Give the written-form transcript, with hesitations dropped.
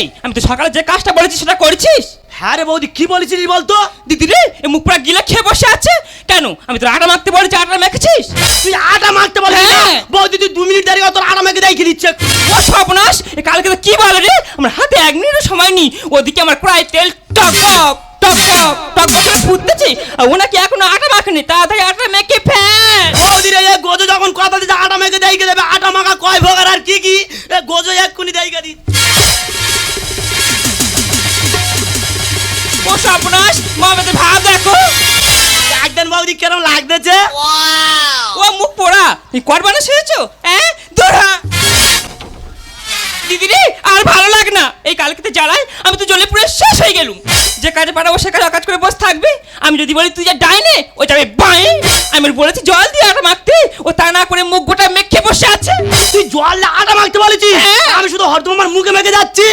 এই আমি তো সকালে যে কাজটা বলেছি সেটা করেছিস? হ্যাঁ রে বৌদি, কি বলেছিলি বলতো? দিদি রে এ মুখ পুরা গিলে খেয়ে বসে আছে কেন? আমি তোর আটা মাখতে বলেছি, আটা মেখেছিস? তুই আটা মাখতে বলে? হ্যাঁ। বৌদি তুই 2 মিনিট দাঁড়িয়ে তোর আটা মেখে দেখিয়ে দিচ্ছে। ও সর্বনাশ, এ কালকে তো কি বলে রে, আমার হাতে 1 মিনিটও সময় নেই, ওদিকে আমার কড়াই তেল টক টক টক টক টক করে ফুটতেছে, আর ও নাকি এখনো আটা মাখেনি, তাড়াতাড়ি আটা মেখে ফেল। বৌদি রে এ গোজো যখন কথা দিচ্ছে আটা মেখে দেখিয়ে দেবে, আটা মাখা কয় ভোগার আর কি কি, এ গোজো এক্ষুনি দেখিয়ে দি। ও সর্বনাশ, মামাদের ভাব দেখো। একদিন বৌদি কেরম লাগতেছে। ও মুখ পোড়া, এই করবানা সেরেছো? হ্যাঁ ধরা দিদি রে, আর ভালো লাগে না, এই কালকেতে জ্বালায় আমি তো জ্বলে পুরো শেষ হয়ে গেলুম। যে কাজে পাঠাবো সে কাজ অকাজ করে বসে থাকবে, আমি যদি বলি তুই যা ডাইনে, ও যাবে বাঁয়ে। আমি বলেছি জল দিয়ে আটা মাখতে, ও তা না করে মুখ গোটা মেখে বসে আছে। তুই জল আটা মাখতে বলেছিস? হ্যাঁ। আমি শুধু হরদম আমার মুখে মেখে যাচ্ছি।